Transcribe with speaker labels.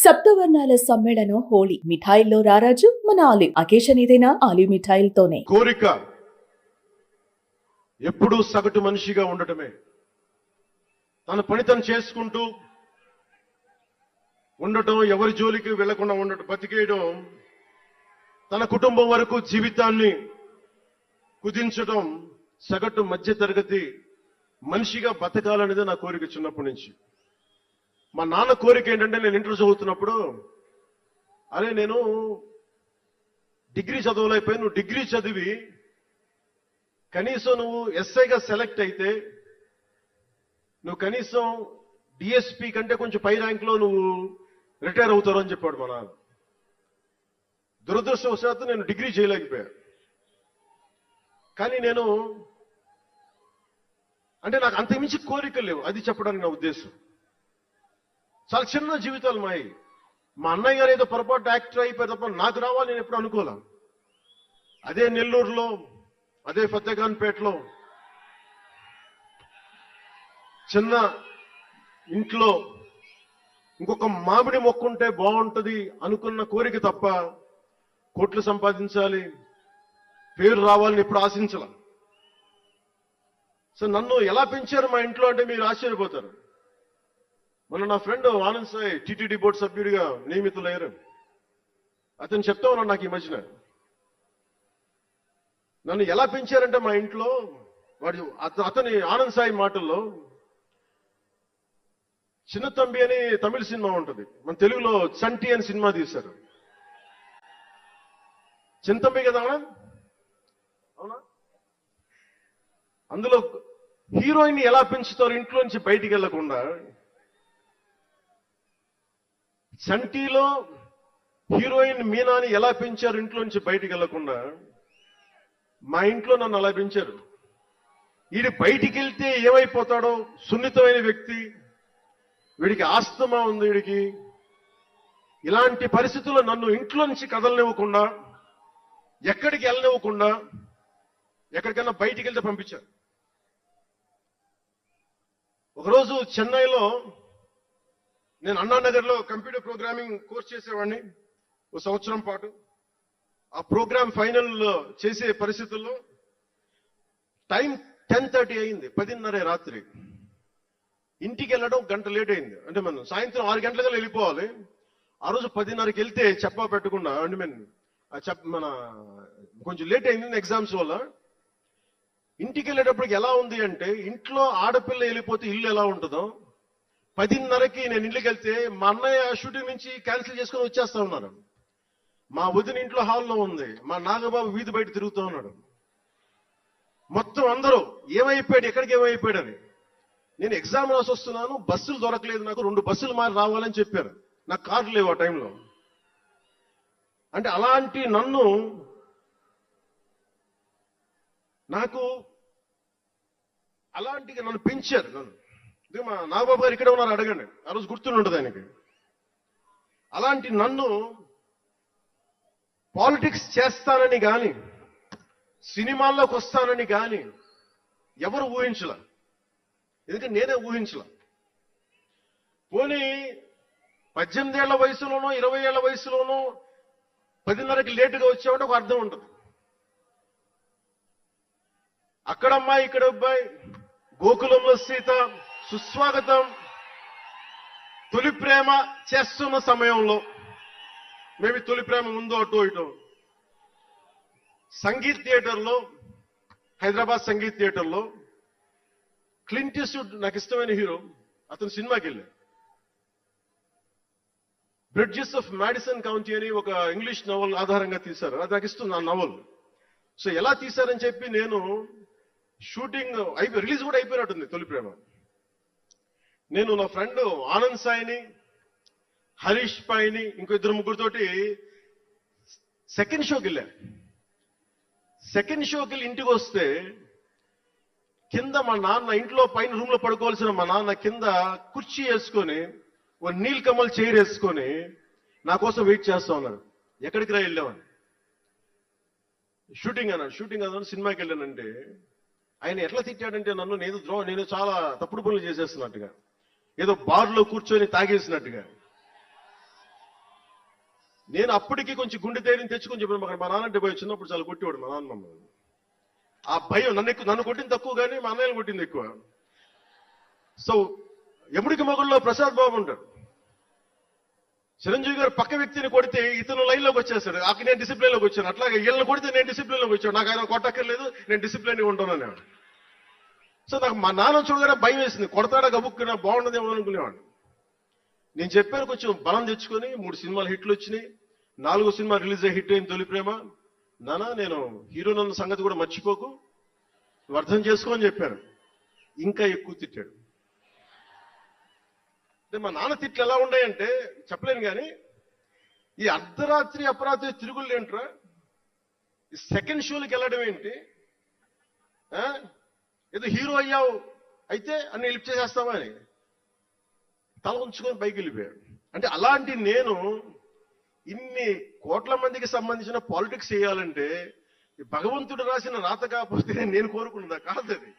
Speaker 1: సప్తవర్ణాల సమ్మేళనం హోళీ. మిఠాయిల్లో రారాజు మన ఆలివ్. అకేషన్ ఏదైనా ఆలివ్ మిఠాయిలతోనే.
Speaker 2: కోరిక ఎప్పుడూ సగటు మనిషిగా ఉండటమే. తన పని తను చేసుకుంటూ ఉండటం, ఎవరి జోలికి వెళ్లకుండా ఉండటం, బతికేయడం, తన కుటుంబం వరకు జీవితాన్ని కుదించడం, సగటు మధ్య తరగతి మనిషిగా బతకాలనేది నా కోరిక చిన్నప్పటి నుంచి. మా నాన్న కోరిక ఏంటంటే, నేను ఇంటర్ చదువుతున్నప్పుడు, అరే నేను డిగ్రీ చదవలేకపోయి, నువ్వు డిగ్రీ చదివి కనీసం నువ్వు ఎస్ఐగా సెలెక్ట్ అయితే నువ్వు కనీసం డిఎస్పీ కంటే కొంచెం పై ర్యాంక్లో నువ్వు రిటైర్ అవుతారు అని చెప్పాడు మా నాన్న. దురదృష్టవశాత్తు నేను డిగ్రీ చేయలేకపోయా. కానీ నేను నాకు అంతకుమించి కోరికలు లేవు, అది చెప్పడానికి నా ఉద్దేశం. చాలా చిన్న జీవితాలు మాయి. మా అన్నయ్య గారు ఏదో పొరపాటు యాక్టర్ అయిపోయి తప్ప నాకు రావాలి నేను ఎప్పుడు అనుకోలే. అదే నెల్లూరులో, అదే ఫతేఖాన్పేటలో చిన్న ఇంట్లో ఇంకొక మామిడి మొక్క ఉంటే బాగుంటుంది అనుకున్న కోరిక తప్ప కోట్లు సంపాదించాలి, పేరు రావాలని ఎప్పుడు ఆశించాల. సో నన్ను ఎలా పెంచారు మా ఇంట్లో అంటే మీరు ఆశ్చర్యపోతారు. మొన్న నా friend Anand Sai TTD board సభ్యుడిగా నియమితులయ్యారు. అతను చెప్తా ఉన్నాడు నాకు ఈ మధ్యన, నన్ను ఎలా పెంచారంటే మా ఇంట్లో అతని ఆనంద్ సాయి మాటల్లో, చిన్న తంబి అని తమిళ సినిమా ఉంటుంది, మన తెలుగులో చంటి అని సినిమా తీశారు. చిన్న తంబి కదా అవునా? అందులో హీరోయిన్ ఎలా పెంచుతారు ఇంట్లో నుంచి బయటికి వెళ్లకుండా, చంటిలో హీరోయిన్ మీనాని ఎలా పెంచారు ఇంట్లో నుంచి బయటికి వెళ్లకుండా, మా ఇంట్లో నన్ను అలా పెంచారు. వీడి బయటికి వెళ్తే ఏమైపోతాడో, సున్నితమైన వ్యక్తి, వీడికి ఆస్తమా ఉంది, వీడికి ఇలాంటి పరిస్థితుల్లో నన్ను ఇంట్లో నుంచి కదలనివ్వకుండా, ఎక్కడికి వెళ్ళనివ్వకుండా, ఎక్కడికైనా బయటికి వెళ్తే పంపించారు. ఒకరోజు చెన్నైలో నేను అన్నానగర్లో కంప్యూటర్ ప్రోగ్రామింగ్ కోర్స్ చేసేవాడిని ఒక సంవత్సరం పాటు. ఆ ప్రోగ్రామ్ ఫైనల్ చేసే పరిస్థితుల్లో టైం 10:30 అయింది, 10:30 రాత్రి. ఇంటికి వెళ్ళడం గంట లేట్ అయింది. అంటే మనం సాయంత్రం 6 గంటలకు వెళ్ళిపోవాలి. ఆ రోజు 10:30కి వెళ్తే చెప్పా పెట్టకుండా, మన కొంచెం లేట్ అయింది ఎగ్జామ్స్ వల్ల. ఇంటికి వెళ్ళేటప్పటికి ఎలా ఉంది అంటే, ఇంట్లో ఆడపిల్ల వెళ్ళిపోతే ఇల్లు ఎలా ఉంటుందో, 10:30కి నేను ఇంటికి వెళ్తే మా అన్నయ్య షూటింగ్ నుంచి క్యాన్సిల్ చేసుకుని వచ్చేస్తా ఉన్నారు. మా వదిన ఇంట్లో హాల్లో ఉంది, మా నాగబాబు వీధి బయట తిరుగుతూ ఉన్నాడు. మొత్తం అందరూ ఏమైపోయాడు, ఎక్కడికి ఏమైపోయాడని. నేను ఎగ్జామ్ రాసి వస్తున్నాను, బస్సులు దొరకలేదు నాకు, 2 బస్సులు మారి రావాలని చెప్పారు. నాకు కార్లు లేవు ఆ టైంలో. అంటే అలాంటి నన్ను పెంచారు. మా నాగబాబు గారు ఇక్కడ ఉన్నారు, అడగండి, ఆ రోజు గుర్తుండదు ఆయనకి. అలాంటి నన్ను పాలిటిక్స్ చేస్తానని గాని, సినిమాల్లోకి వస్తానని గాని ఎవరు ఊహించలే. ఎందుకంటే నేనే ఊహించలే. పోనీ 18 ఏళ్ల వయసులోనో 20 ఏళ్ల వయసులోనో 10:30కి లేటుగా వచ్చామంటే ఒక అర్థం ఉంటుంది. అక్కడమ్మాయి ఇక్కడ అబ్బాయి, గోకులంలో సీత, సుస్వాగతం, తొలి ప్రేమ చేస్తున్న సమయంలో, మేబీ తొలి ప్రేమ ముందు అటో ఇటో, సంగీత్ థియేటర్లో, హైదరాబాద్ సంగీత్ థియేటర్లో క్లింట్ ఈస్ట్వుడ్ నాకు ఇష్టమైన హీరో, అతను సినిమాకి వెళ్ళా. బ్రిడ్జెస్ ఆఫ్ మాడిసన్ కౌంటీ అని ఒక ఇంగ్లీష్ నవల్ ఆధారంగా తీశారు. అది నాకు ఇస్తుంది ఆ నవల్. సో ఎలా తీశారని చెప్పి నేను షూటింగ్ రిలీజ్ కూడా అయిపోయినట్టుంది తొలి ప్రేమ. నేను నా ఫ్రెండ్ ఆనంద్ సాయిని, హరీష్ పాయిని, ఇంకో 2-3తోటి సెకండ్ షోకి వెళ్ళా. సెకండ్ షోకి వెళ్ళి ఇంటికి వస్తే కింద మా నాన్న, ఇంట్లో పైన రూమ్ లో పడుకోవాల్సిన మా నాన్న కింద కుర్చీ వేసుకొని, ఓ నీల్ కమల్ చైర్ వేసుకొని నా కోసం వెయిట్ చేస్తా ఉన్నారు. ఎక్కడికి రా వెళ్ళామని. షూటింగ్ అన్నాడు. సినిమాకి వెళ్ళానంటే ఆయన ఎట్లా తిట్టాడంటే, నేను చాలా తప్పుడు పనులు చేసేస్తున్నట్టుగా, ఏదో బార్లో కూర్చొని తాగేసినట్టుగా. నేను అప్పటికి కొంచెం గుండె ధైర్యం తెచ్చుకొని చెప్పాను, మా నాన్న అంటే భయం, చిన్నప్పుడు చాలా కొట్టేవాడు మా నాన్న మమ్మల్ని. ఆ భయం నన్ను కొట్టింది తక్కువ కానీ మా అన్నయ్యని కొట్టింది ఎక్కువ. సో ఎముడికి మొగుల్లో ప్రసాద్ బాబు ఉంటాడు, చిరంజీవి గారు పక్క వ్యక్తిని కొడితే ఇతను లైన్ లోకి వచ్చేస్తాడు, అక్కడ నేను డిసిప్లిన్ లోకి వచ్చాను. అట్లాగే వీళ్ళని కొడితే నేను డిసిప్లిన్ లోకి వచ్చాను, నాకు ఆయన కొట్టక్కర్లేదు, నేను డిసిప్లిన్ ఉంటాను. సో నాకు మా నాన్న చూడగానే భయం వేసింది, కొడతాడా గబుక్కున బాగుండదేమో అనుకునేవాడు. నేను చెప్పాను కొంచెం బలం తెచ్చుకొని 3 సినిమాలు హిట్లు వచ్చినాయి, 4వ సినిమా రిలీజ్ అయ్యి హిట్ అయింది తొలి ప్రేమ. నానా నేను హీరోనన్న సంగతి కూడా మర్చిపోకు, నువ్వు అర్థం చేసుకో అని చెప్పాను. ఇంకా ఎక్కువ తిట్టాడు. అంటే మా నాన్న తిట్లు ఎలా ఉన్నాయంటే చెప్పలేను కానీ, ఈ అర్ధరాత్రి అపరాత్రి తిరుగులు ఏంట్రా, ఈ సెకండ్ షోలకి వెళ్ళడం ఏంటి, ఏదో హీరో అయ్యావు అయితే అన్ని లిఫ్ట్ చేసేస్తావా అని తల ఉంచుకొని పైకి వెళ్ళిపోయాడు. అంటే అలాంటి నేను ఇన్ని కోట్ల మందికి సంబంధించిన పాలిటిక్స్ చేయాలంటే భగవంతుడు రాసిన రాత కాకపోతే నేను కోరుకున్నదా కాదు అది.